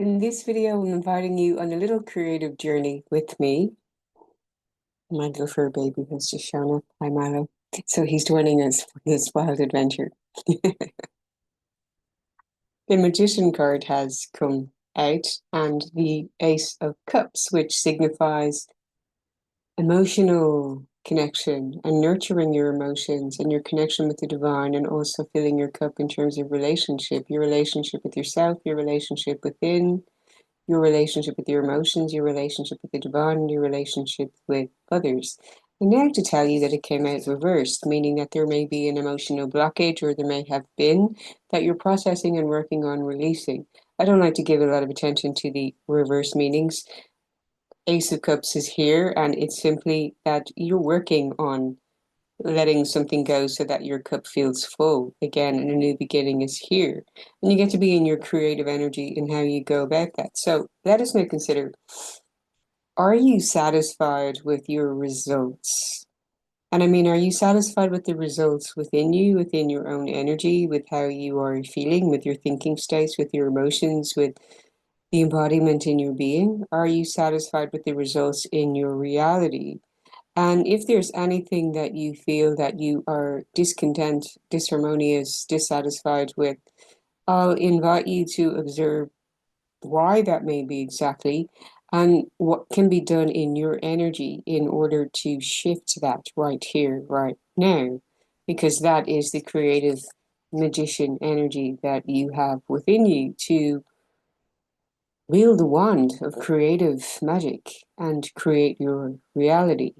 In this video, I'm inviting you on a little creative journey with me. My little fur baby has just shown up. Hi, Milo. So he's joining us for this wild adventure. The Magician card has come out, and the Ace of Cups, which signifies emotional connection and nurturing your emotions and your connection with the divine, and also filling your cup in terms of your relationship with yourself, your relationship within, your relationship with your emotions, your relationship with the divine, your relationship with others. And now to tell you that it came out reversed, meaning that there may be an emotional blockage, or there may have been, that you're processing and working on releasing. I don't like to give a lot of attention to the reverse meanings. Ace of Cups is here, and it's simply that you're working on letting something go so that your cup feels full again, and a new beginning is here. And you get to be in your creative energy in how you go about that. So let us now consider, are you satisfied with your results? And I mean, are you satisfied with the results within you, within your own energy, with how you are feeling, with your thinking states, with your emotions, with the embodiment in your being? Are you satisfied with the results in your reality? And if there's anything that you feel that you are discontent, disharmonious, dissatisfied with, I'll invite you to observe why that may be exactly, and what can be done in your energy in order to shift that right here, right now, because that is the creative magician energy that you have within you to wield the wand of creative magic and create your reality.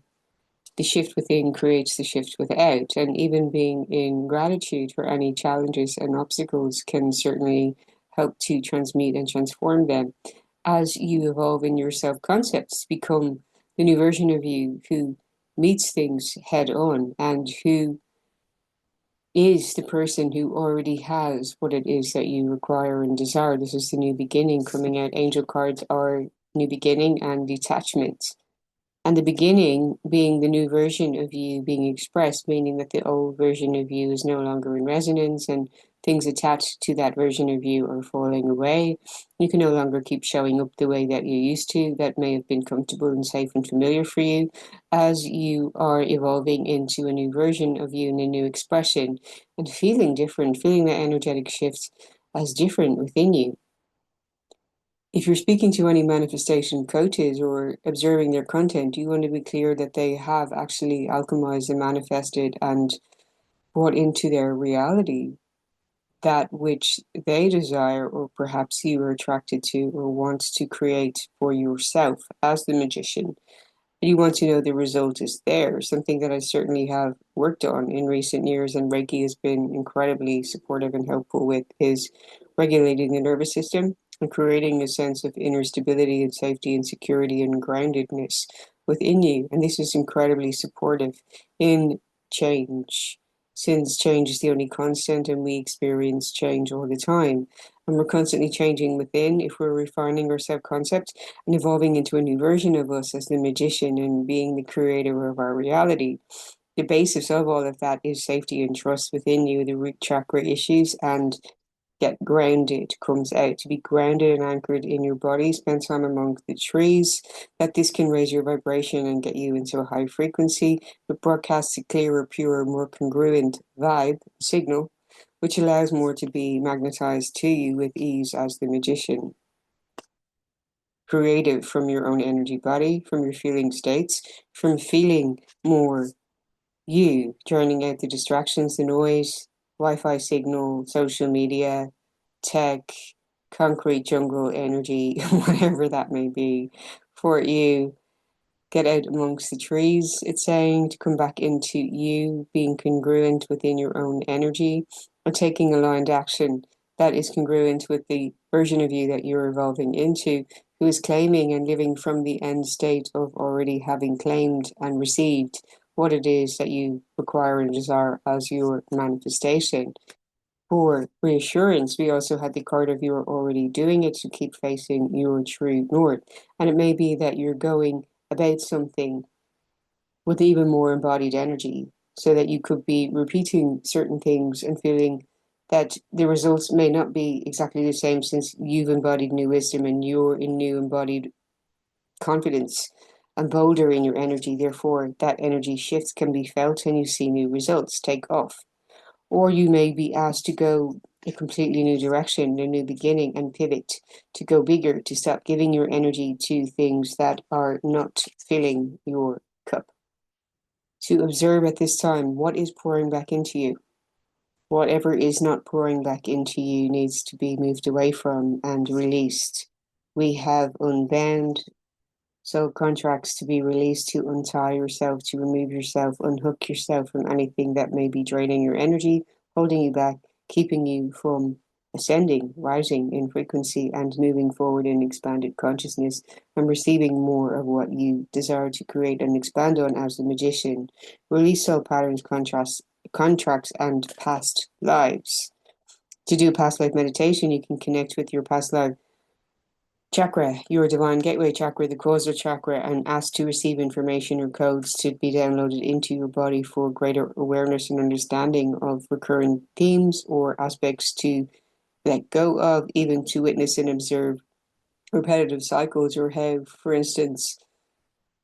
The shift within creates the shift without, and even being in gratitude for any challenges and obstacles can certainly help to transmute and transform them as you evolve in your self concepts, become the new version of you who meets things head on and who is the person who already has what it is that you require and desire. This is the new beginning coming out. Angel cards are new beginning and detachment. And the beginning being the new version of you being expressed, meaning that the old version of you is no longer in resonance, and things attached to that version of you are falling away. You can no longer keep showing up the way that you used to, that may have been comfortable and safe and familiar for you, as you are evolving into a new version of you and a new expression, and feeling different, feeling that energetic shift as different within you. If you're speaking to any manifestation coaches or observing their content, you want to be clear that they have actually alchemized and manifested and brought into their reality that which they desire, or perhaps you are attracted to or want to create for yourself as the magician. You want to know the result is there, something that I certainly have worked on in recent years, and Reiki has been incredibly supportive and helpful with, is regulating the nervous system and creating a sense of inner stability and safety and security and groundedness within you. And this is incredibly supportive in change, since change is the only constant and we experience change all the time. And we're constantly changing within if we're refining our self concept and evolving into a new version of us as the magician and being the creator of our reality. The basis of all of that is safety and trust within you, the root chakra issues, and get grounded comes out. To be grounded and anchored in your body, spend time among the trees, that this can raise your vibration and get you into a high frequency. It broadcasts a clearer, purer, more congruent vibe, signal, which allows more to be magnetized to you with ease as the magician. Creative from your own energy body, from your feeling states, from feeling more you, drowning out the distractions, the noise, Wi-Fi signal, social media, tech, concrete jungle energy, whatever that may be for you. Get out amongst the trees, it's saying, to come back into you, being congruent within your own energy, or taking aligned action that is congruent with the version of you that you're evolving into, who is claiming and living from the end state of already having claimed and received what it is that you require and desire as your manifestation. For reassurance, we also had the card of you're already doing it, so keep facing your true north. And it may be that you're going about something with even more embodied energy, so that you could be repeating certain things and feeling that the results may not be exactly the same since you've embodied new wisdom and you're in new embodied confidence and bolder in your energy. Therefore, that energy shift can be felt and you see new results take off. Or you may be asked to go a completely new direction, a new beginning, and pivot to go bigger, to stop giving your energy to things that are not filling your cup. To observe at this time what is pouring back into you. Whatever is not pouring back into you needs to be moved away from and released. We have unbound soul contracts to be released, to untie yourself, to remove yourself, unhook yourself from anything that may be draining your energy, holding you back, keeping you from ascending, rising in frequency, and moving forward in expanded consciousness and receiving more of what you desire to create and expand on as a magician. Release soul patterns, contracts, and past lives. To do past life meditation, you can connect with your past life chakra, your divine gateway chakra, the causal chakra, and ask to receive information or codes to be downloaded into your body for greater awareness and understanding of recurring themes or aspects to let go of, even to witness and observe repetitive cycles, or how, for instance,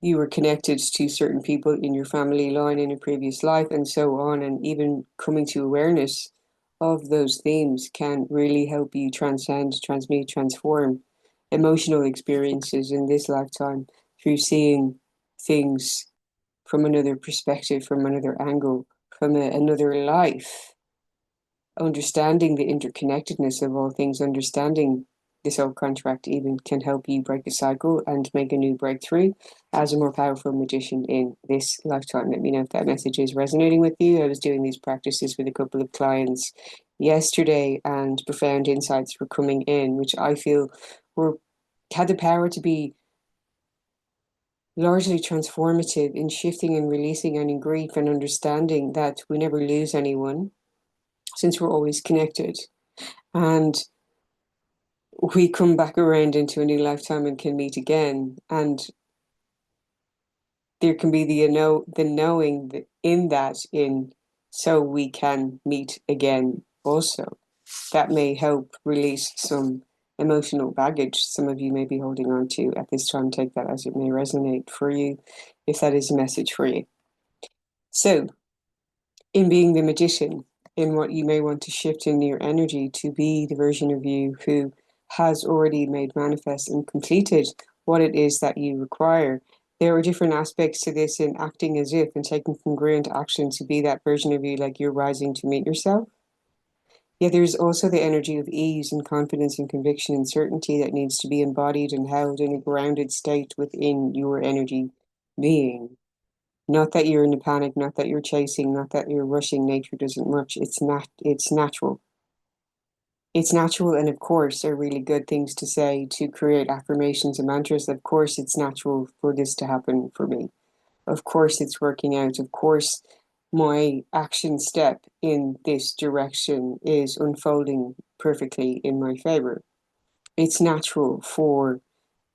you were connected to certain people in your family line in a previous life, and so on. And even coming to awareness of those themes can really help you transcend, transmute, transform emotional experiences in this lifetime through seeing things from another perspective, from another angle, from another life, understanding the interconnectedness of all things, understanding this old contract even can help you break a cycle and make a new breakthrough as a more powerful magician in this lifetime. Let me know if that message is resonating with you. I was doing these practices with a couple of clients yesterday, and profound insights were coming in, which I feel were had the power to be largely transformative in shifting and releasing any grief and understanding that we never lose anyone since we're always connected. And we come back around into a new lifetime and can meet again. And there can be the knowing in that, in so we can meet again also. That may help release some emotional baggage some of you may be holding on to at this time. Take that as it may resonate for you, if that is a message for you. So, in being the magician, in what you may want to shift in your energy to be the version of you who has already made manifest and completed what it is that you require. There are different aspects to this in acting as if and taking congruent action to be that version of you, like you're rising to meet yourself. Yet there's also the energy of ease and confidence and conviction and certainty that needs to be embodied and held in a grounded state within your energy being. Not that you're in a panic, not that you're chasing, not that you're rushing. Nature doesn't rush. It's natural. It's natural, and of course, are really good things to say to create affirmations and mantras. Of course, it's natural for this to happen for me. Of course, it's working out. Of course, my action step in this direction is unfolding perfectly in my favor. It's natural for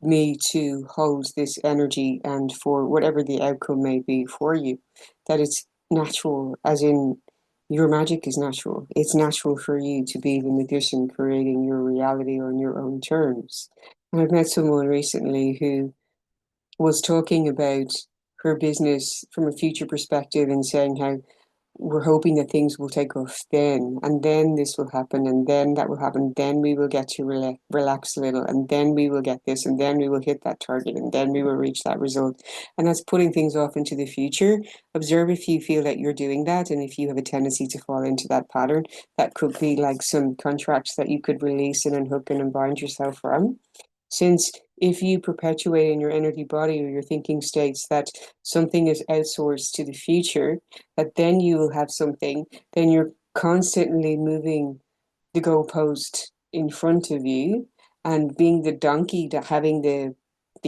me to hold this energy and for whatever the outcome may be for you, that it's natural, as in your magic is natural. It's natural for you to be the magician creating your reality on your own terms. And I've met someone recently who was talking about her business from a future perspective and saying how we're hoping that things will take off then, and then this will happen, and then that will happen, then we will get to relax a little, and then we will get this, and then we will hit that target, and then we will reach that result. And that's putting things off into the future. Observe if you feel that you're doing that, and if you have a tendency to fall into that pattern. That could be like some contracts that you could release and unhook and unbind yourself from. Since if you perpetuate in your energy body or your thinking states that something is outsourced to the future, that then you will have something, then you're constantly moving the goalpost in front of you and being the donkey, that having the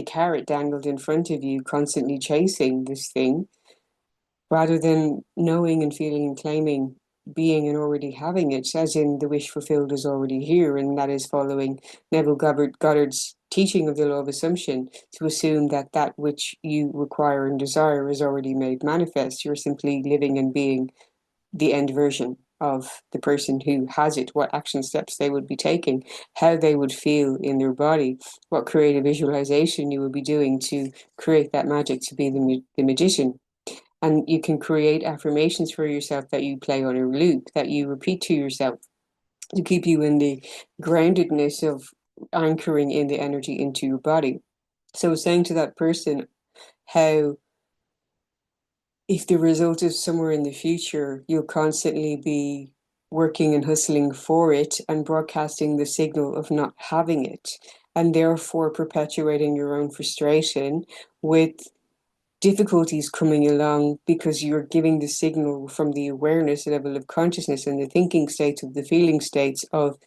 carrot dangled in front of you, constantly chasing this thing, rather than knowing and feeling and claiming being and already having it, as in the wish fulfilled is already here. And that is following Neville Goddard's teaching of the law of assumption, to assume that that which you require and desire is already made manifest. You're simply living and being the end version of the person who has it, what action steps they would be taking, how they would feel in their body, what creative visualization you would be doing to create that magic to be the magician. And you can create affirmations for yourself that you play on a loop, that you repeat to yourself to keep you in the groundedness of anchoring in the energy into your body. So saying to that person how if the result is somewhere in the future, you'll constantly be working and hustling for it and broadcasting the signal of not having it, and therefore perpetuating your own frustration with difficulties coming along because you're giving the signal from the awareness level of consciousness and the thinking states of the feeling states of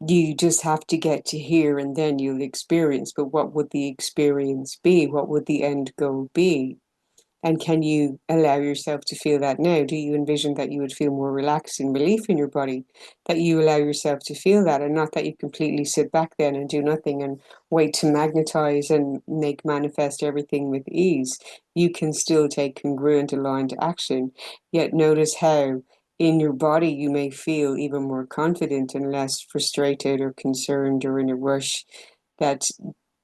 you just have to get to here and then you'll experience. But what would the experience be? What would the end goal be? And can you allow yourself to feel that now? Do you envision that you would feel more relaxed and relief in your body? That you allow yourself to feel that, and not that you completely sit back then and do nothing and wait to magnetize and make manifest everything with ease. You can still take congruent, aligned action, yet notice how in your body you may feel even more confident and less frustrated or concerned or in a rush. That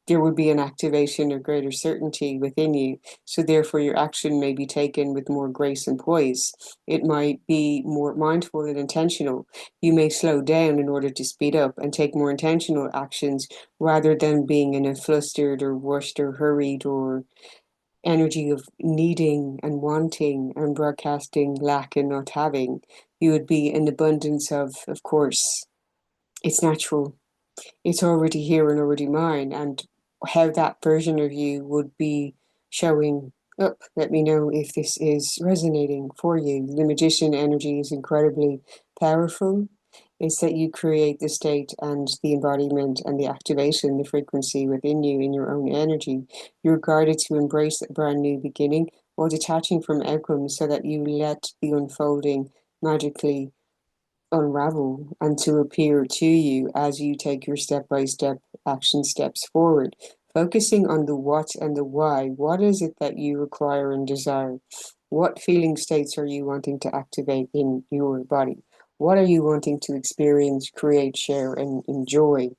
there would be an activation of greater certainty within you. So therefore your action may be taken with more grace and poise. It might be more mindful and intentional. You may slow down in order to speed up and take more intentional actions rather than being in a flustered or rushed or hurried or energy of needing and wanting and broadcasting lack and not having. You would be in abundance of course, it's natural, it's already here and already mine, and how that version of you would be showing up. Let me know if this is resonating for you. The magician energy is incredibly powerful. It's that you create the state and the embodiment and the activation, the frequency within you in your own energy. You're guided to embrace a brand new beginning while detaching from outcomes so that you let the unfolding magically unravel and to appear to you as you take your step by step action steps forward, focusing on the what and the why. What is it that you require and desire? What feeling states are you wanting to activate in your body? What are you wanting to experience, create, share, and enjoy?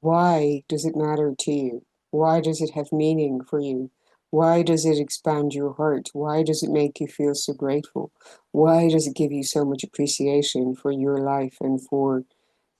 Why does it matter to you? Why does it have meaning for you? Why does it expand your heart? Why does it make you feel so grateful? Why does it give you so much appreciation for your life and for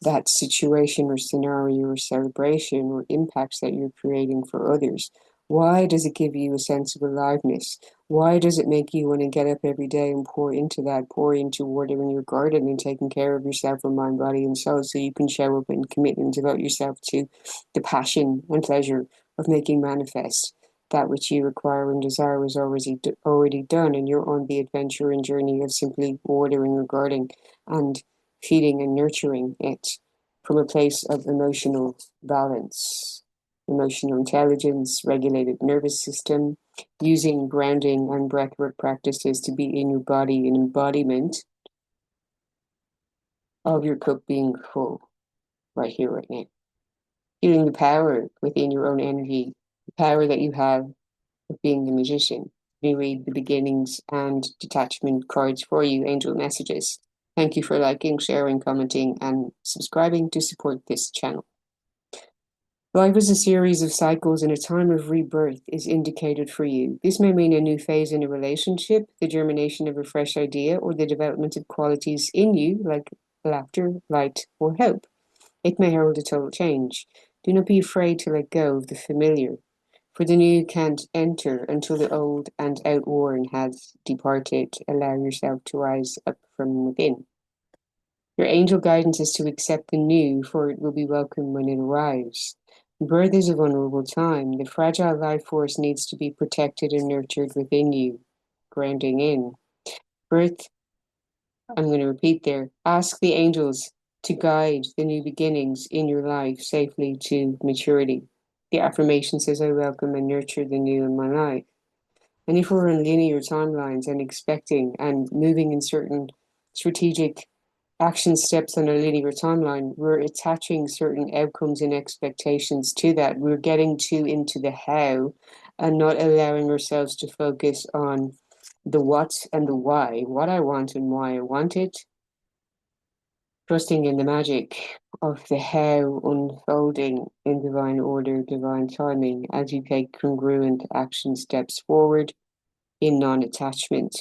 that situation or scenario or celebration or impacts that you're creating for others? Why does it give you a sense of aliveness? Why does it make you want to get up every day and pour into that, pour into watering your garden and taking care of yourself from mind, body, and soul so you can show up and commit and devote yourself to the passion and pleasure of making manifest that which you require and desire was already done, and you're on the adventure and journey of simply watering your garden and feeding and nurturing it from a place of emotional balance, emotional intelligence, regulated nervous system, using grounding and breathwork practices to be in your body, an embodiment of your cup being full right here, right now. Feeling the power within your own energy, the power that you have of being the magician. We read the beginnings and detachment cards for you, angel messages. Thank you for liking, sharing, commenting, and subscribing to support this channel. Life is a series of cycles, and a time of rebirth is indicated for you. This may mean a new phase in a relationship, the germination of a fresh idea, or the development of qualities in you like laughter, light, or hope. It may herald a total change. Do not be afraid to let go of the familiar, for the new can't enter until the old and outworn has departed. Allow yourself to rise up from within. Your angel guidance is to accept the new, for it will be welcome when it arrives. Birth is a vulnerable time. The fragile life force needs to be protected and nurtured within you, grounding in. Birth, I'm going to repeat there. Ask the angels to guide the new beginnings in your life safely to maturity. The affirmation says, I welcome and nurture the new in my life. And if we're in linear timelines and expecting and moving in certain strategic action steps on a linear timeline, we're attaching certain outcomes and expectations to that. We're getting too into the how and not allowing ourselves to focus on the what and the why, what I want and why I want it, trusting in the magic of the how unfolding in divine order, divine timing, as you take congruent action steps forward in non-attachment.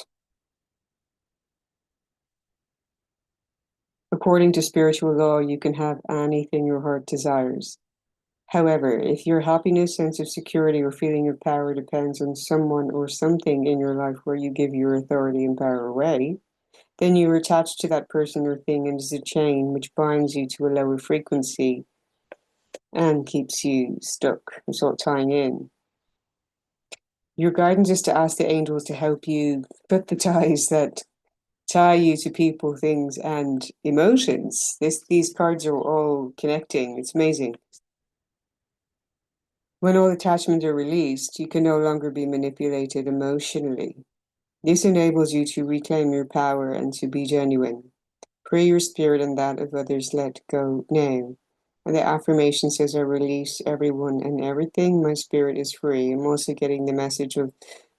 According to spiritual law, you can have anything your heart desires. However, if your happiness, sense of security, or feeling of power depends on someone or something in your life where you give your authority and power away, then you are attached to that person or thing, and is a chain which binds you to a lower frequency and keeps you stuck. It's all tying in. Your guidance is to ask the angels to help you cut the ties that tie you to people, things, and emotions. These cards are all connecting. It's amazing. When all attachments are released, you can no longer be manipulated emotionally. This enables you to reclaim your power and to be genuine. Free your spirit and that of others, let go now. And the affirmation says, I release everyone and everything. My spirit is free. I'm also getting the message of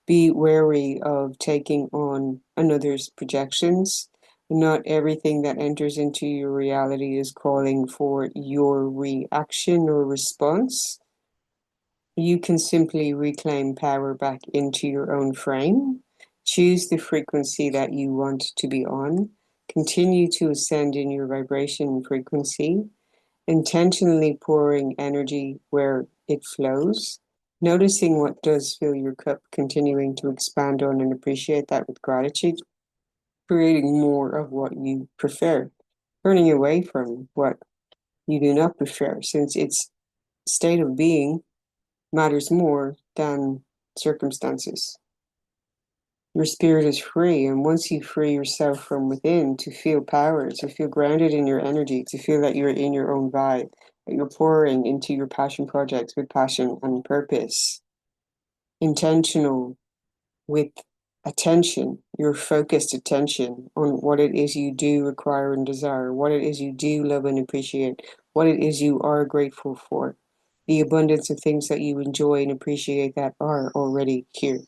be wary of taking on another's projections. Not everything that enters into your reality is calling for your reaction or response. You can simply reclaim power back into your own frame. Choose the frequency that you want to be on. Continue to ascend in your vibration frequency, intentionally pouring energy where it flows, noticing what does fill your cup, continuing to expand on and appreciate that with gratitude, creating more of what you prefer, turning away from what you do not prefer, since its state of being matters more than circumstances. Your spirit is free, and once you free yourself from within to feel power, to feel grounded in your energy, to feel that you're in your own vibe, that you're pouring into your passion projects with passion and purpose, intentional with attention, your focused attention on what it is you do require and desire, what it is you do love and appreciate, what it is you are grateful for, the abundance of things that you enjoy and appreciate that are already here,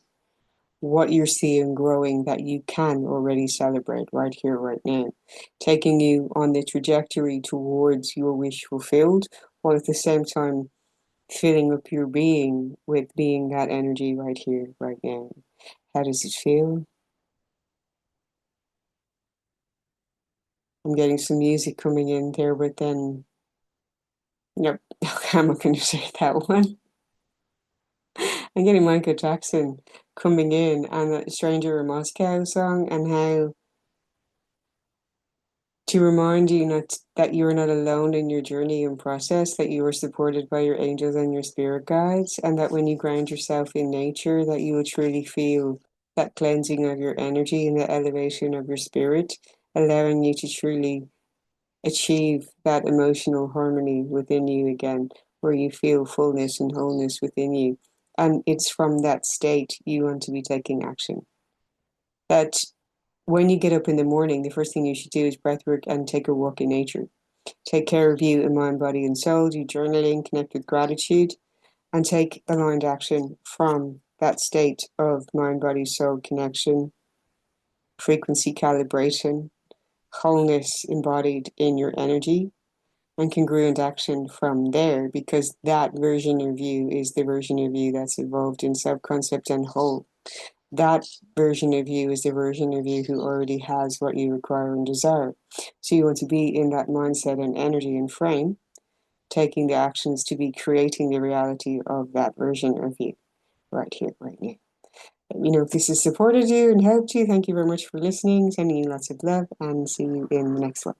what you're seeing growing that you can already celebrate right here, right now, taking you on the trajectory towards your wish fulfilled, while at the same time filling up your being with being that energy right here, right now. How does it feel? I'm getting some music coming in there, but then, nope, I'm not going to say that one. I'm getting Michael Jackson coming in and that Stranger in Moscow song, and how to remind you not that you're not alone in your journey and process, that you are supported by your angels and your spirit guides, and that when you ground yourself in nature, that you will truly feel that cleansing of your energy and the elevation of your spirit, allowing you to truly achieve that emotional harmony within you again, where you feel fullness and wholeness within you. And it's from that state you want to be taking action. That when you get up in the morning, the first thing you should do is breathwork and take a walk in nature. Take care of you in mind, body, and soul. Do journaling, connect with gratitude, and take aligned action from that state of mind, body, soul connection, frequency calibration, wholeness embodied in your energy, and congruent action from there, because that version of you is the version of you that's evolved in self-concept and whole. That version of you is the version of you who already has what you require and desire. So you want to be in that mindset and energy and frame, taking the actions to be creating the reality of that version of you right here, right now. Let me know if this has supported you and helped you. Thank you very much for listening. Sending you lots of love, and see you in the next one.